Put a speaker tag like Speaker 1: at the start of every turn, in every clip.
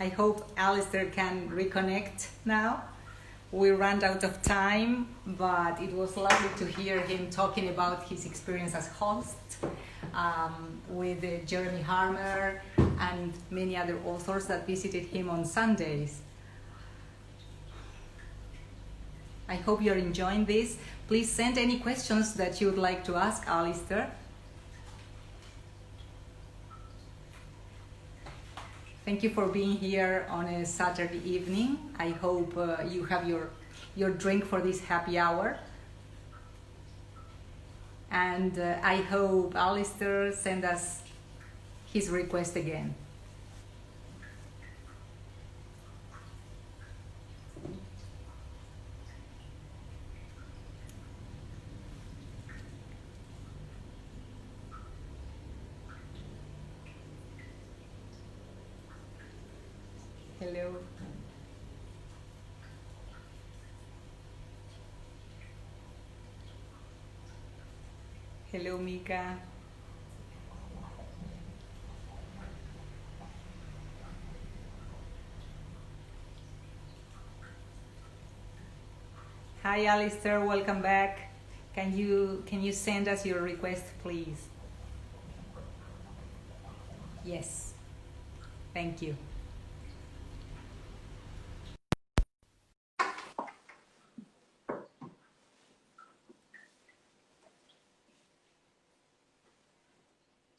Speaker 1: I hope Alastair can reconnect now. We ran out of time, but it was lovely to hear him talking about his experience as host with Jeremy Harmer and many other authors that visited him on Sundays. I hope you're enjoying this. Please send any questions that you would like to ask Alastair. Thank you for being here on a Saturday evening. I hope you have your drink for this happy hour. And I hope Alastair send us his request again. Hello. Hello, Mika. Hi, Alastair. Welcome back. Can you send us your request, please? Yes. Thank you.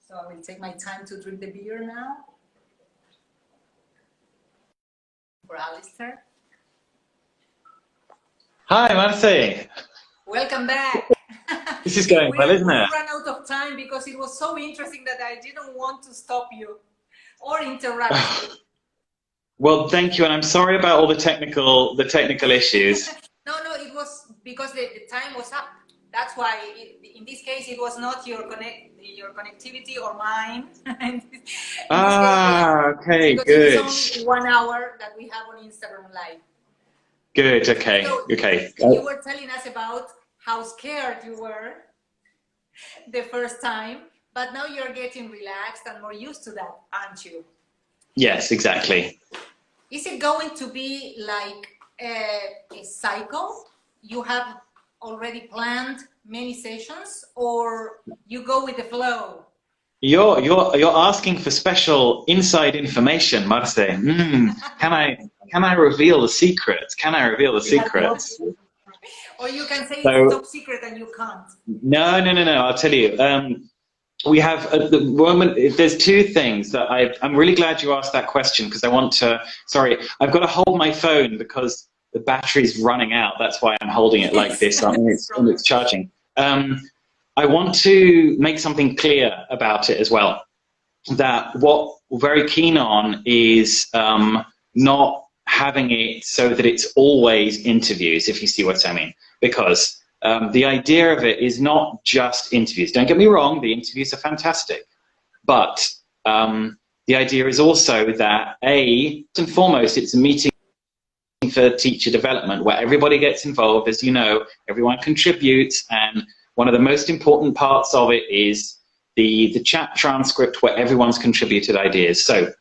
Speaker 1: So I will take my time to drink the beer now. For Alastair.
Speaker 2: Hi, Marcy.
Speaker 1: Welcome back.
Speaker 2: This is going well, isn't it?
Speaker 1: We ran out of time because it was so interesting that I didn't want to stop you or interrupt you.
Speaker 2: Well, thank you, and I'm sorry about all the technical issues.
Speaker 1: No, it was because the time was up. That's why, in this case, it was not your connectivity or mine.
Speaker 2: Okay, good.
Speaker 1: It's only 1 hour that we have on Instagram Live.
Speaker 2: Good, okay,
Speaker 1: so
Speaker 2: okay.
Speaker 1: You were telling us about how scared you were the first time, but now you're getting relaxed and more used to that, aren't you?
Speaker 2: Yes, exactly.
Speaker 1: Is it going to be like a cycle? You have already planned many sessions, or you go with the flow?
Speaker 2: You're asking for special inside information, Marce. Can I reveal the secrets? Can I reveal the secrets?
Speaker 1: Or you can say it's top secret and you can't.
Speaker 2: No. I'll tell you. We have at the moment. There's two things that I'm really glad you asked that question because I want to. Sorry, I've got to hold my phone because the battery's running out. That's why I'm holding it like this. It's charging. I want to make something clear about it as well. That what we're very keen on is not having it so that it's always interviews, if you see what I mean. Because the idea of it is not just interviews. Don't get me wrong, the interviews are fantastic. But the idea is also that, first and foremost, it's a meeting for teacher development where everybody gets involved. As you know, everyone contributes, and one of the most important parts of it is the chat transcript where everyone's contributed ideas. So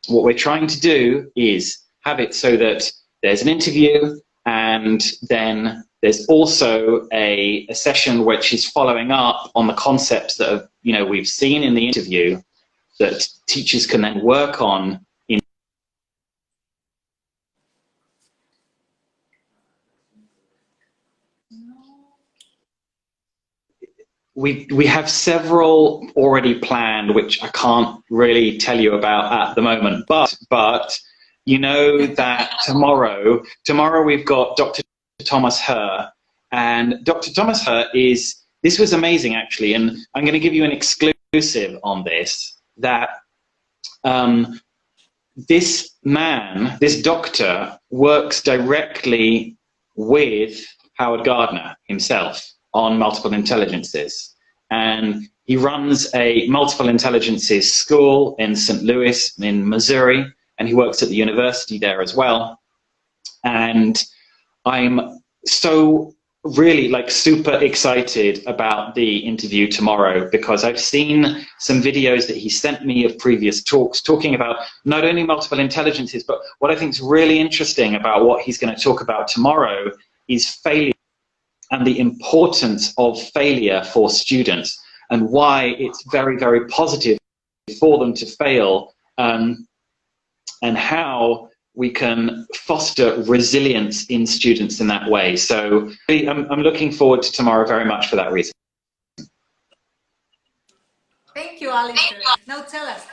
Speaker 2: what we're trying to do is have it so that there's an interview and then there's also a session which is following up on the concepts that we've seen in the interview that teachers can then work on. We have several already planned, which I can't really tell you about at the moment. But you know that tomorrow we've got Dr. Thomas Herr, and Dr. Thomas Herr this was amazing actually, and I'm going to give you an exclusive on this. That this doctor works directly with Howard Gardner himself on multiple intelligences, and he runs a multiple intelligences school in St. Louis in Missouri, and he works at the university there as well. And I'm so really like super excited about the interview tomorrow, because I've seen some videos that he sent me of previous talks talking about not only multiple intelligences, but what I think is really interesting about what he's going to talk about tomorrow is failure and the importance of failure for students, and why it's very, very positive for them to fail, and how we can foster resilience in students in that way. So I'm looking forward to tomorrow very much for that reason.
Speaker 1: Thank you, Alastair. Now tell us,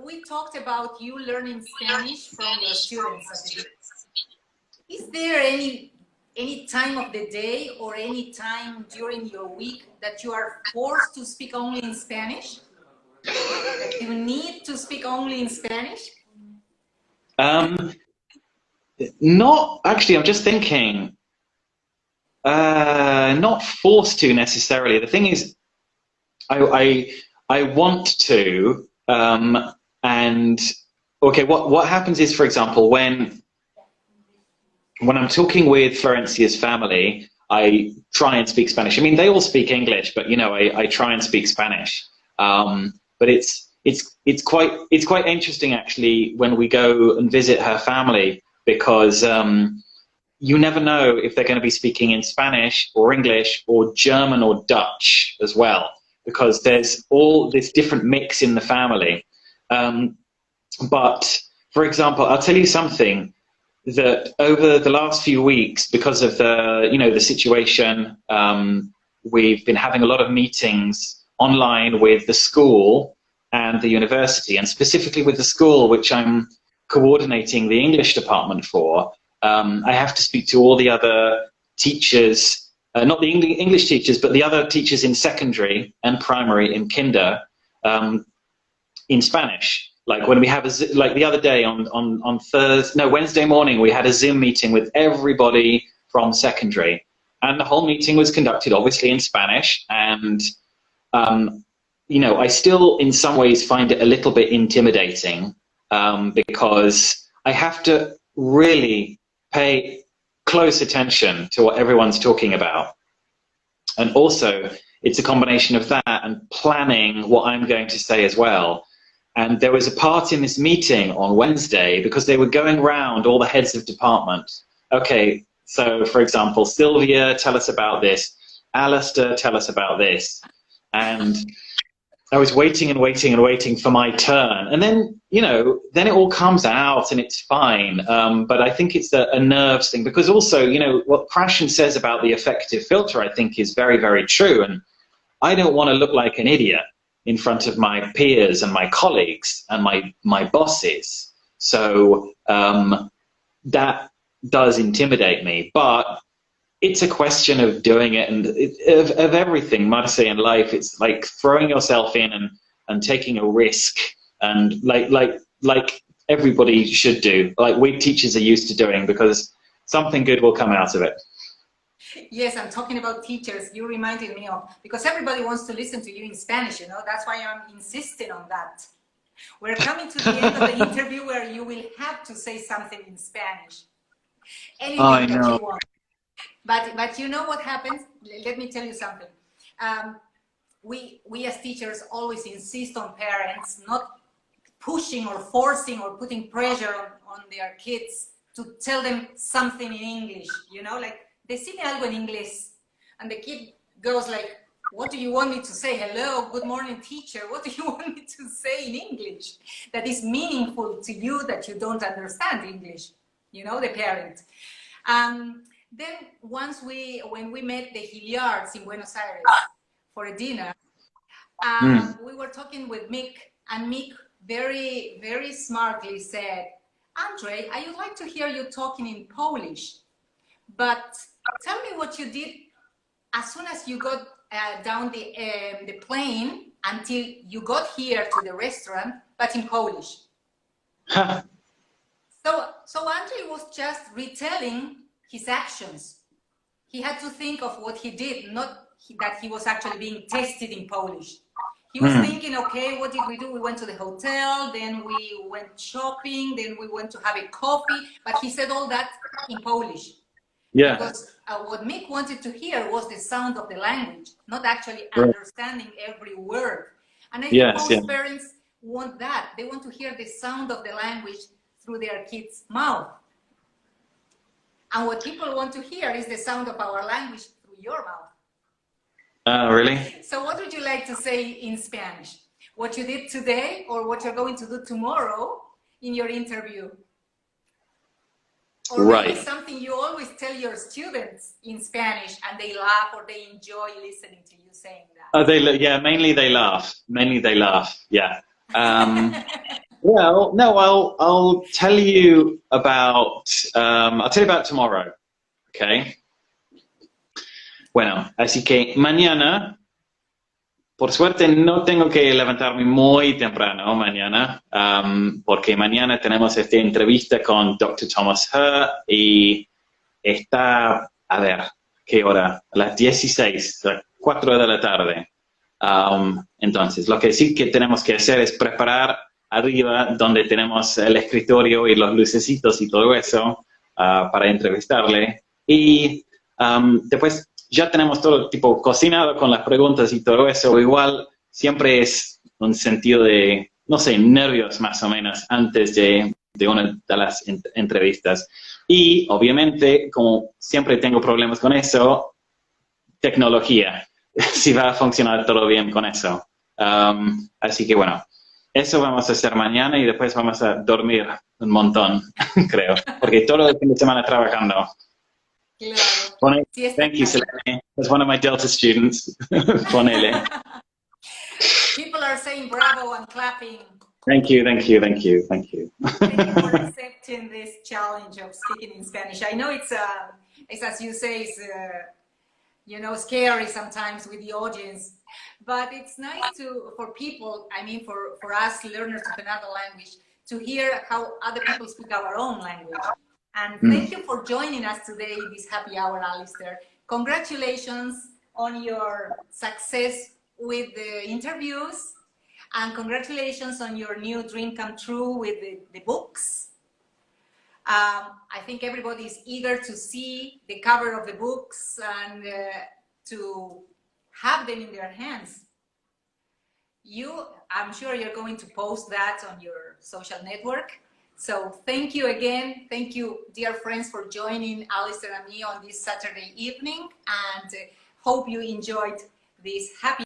Speaker 1: we talked about you learning Spanish from your students at the beginning. Is there any time of the day or any time during your week that you are forced to speak only in Spanish? That you need to speak only in Spanish?
Speaker 2: Not actually. I'm just thinking. Not forced to necessarily. The thing is, I want to. And okay, what happens is, for example, when I'm talking with Florencia's family, I try and speak Spanish. I mean, they all speak English, but you know, I try and speak Spanish. But it's quite interesting actually when we go and visit her family, because you never know if they're going to be speaking in Spanish or English or German or Dutch as well, because there's all this different mix in the family. But for example, I'll tell you something, that over the last few weeks, because of the situation, we've been having a lot of meetings online with the school and the university, and specifically with the school, which I'm coordinating the English department for. I have to speak to all the other teachers, not the English teachers, but the other teachers in secondary and primary in kinder, in Spanish. Like when we have like the other day on Wednesday morning, we had a Zoom meeting with everybody from secondary, and the whole meeting was conducted obviously in Spanish. And I still in some ways find it a little bit intimidating, because I have to really pay close attention to what everyone's talking about. And also it's a combination of that and planning what I'm going to say as well. And there was a part in this meeting on Wednesday, because they were going round all the heads of department. Okay, so for example, Sylvia, tell us about this. Alastair, tell us about this. And I was waiting and waiting and waiting for my turn. And then, then it all comes out and it's fine. But I think it's a nerves thing, because also, what Krashen says about the affective filter, I think is very, very true. And I don't want to look like an idiot in front of my peers and my colleagues and my bosses. So that does intimidate me, but it's a question of doing it, and of everything, Marce, in life. It's like throwing yourself in and taking a risk, and like everybody should do, like we teachers are used to doing, because something good will come out of it.
Speaker 1: Yes, I'm talking about teachers. You reminded me of, because everybody wants to listen to you in Spanish, that's why I'm insisting on that. We're coming to the end of the interview where you will have to say something in Spanish. Anything that you want. But you know what happens? Let me tell you something. We as teachers always insist on parents not pushing or forcing or putting pressure on their kids to tell them something in English, like, decime algo en inglés, and the kid goes like, what do you want me to say? Hello, good morning, teacher. What do you want me to say in English that is meaningful to you, that you don't understand English? The parent. Then once when we met the Hilliards in Buenos Aires for a dinner, we were talking with Mick, and Mick very, very smartly said, Andre, I would like to hear you talking in Polish, but tell me what you did as soon as you got down the plane until you got here to the restaurant, but in Polish. So Andre was just retelling his actions. He had to think of what he did, not that he was actually being tested in Polish. He was thinking, okay, what did we do? We went to the hotel, then we went shopping, then we went to have a coffee, but he said all that in Polish.
Speaker 2: Yeah.
Speaker 1: Because what Mick wanted to hear was the sound of the language, not actually
Speaker 2: Right.
Speaker 1: understanding every word. And I think
Speaker 2: Yes,
Speaker 1: most parents want that. They want to hear the sound of the language through their kids' mouth. And what people want to hear is the sound of our language through your mouth.
Speaker 2: Really?
Speaker 1: So what would you like to say in Spanish? What you did today or what you're going to do tomorrow in your interview? Or maybe something you always tell your students in Spanish and they laugh or they enjoy listening to you saying that.
Speaker 2: Yeah, mainly they laugh. Mainly they laugh, yeah. Well, no, I'll tell you about tomorrow, okay? Bueno, así que mañana, por suerte no tengo que levantarme muy temprano mañana, porque mañana tenemos esta entrevista con Dr. Thomas Herr y está, a ver, ¿qué hora? A las 16, a las 4 de la tarde. Entonces, lo que sí que tenemos que hacer es preparar arriba donde tenemos el escritorio y los lucecitos y todo eso para entrevistarle. Y después ya tenemos todo tipo cocinado con las preguntas y todo eso. Igual siempre es un sentido de, no sé, nervios más o menos antes de una de las entrevistas. Y obviamente, como siempre tengo problemas con eso, tecnología. Si va a funcionar todo bien con eso. Así que bueno, eso vamos a hacer mañana y después vamos a dormir un montón, creo, porque todo el fin de semana trabajando.
Speaker 1: Claro.
Speaker 2: Thank you, Selene. As one of my Delta students. Ponele.
Speaker 1: People are saying bravo and clapping.
Speaker 2: Thank you, thank you, thank you, thank you.
Speaker 1: Thank you for accepting this challenge of speaking in Spanish. I know it's as you say, it's you know, scary sometimes with the audience, but it's nice for people, I mean, for us learners of another language, to hear how other people speak our own language. And thank you for joining us today, this happy hour, Alastair. Congratulations on your success with the interviews, and congratulations on your new dream come true with the books. I think everybody is eager to see the cover of the books and to have them in their hands. I'm sure you're going to post that on your social network. So thank you again. Thank you, dear friends, for joining Alastair and me on this Saturday evening, and hope you enjoyed this happy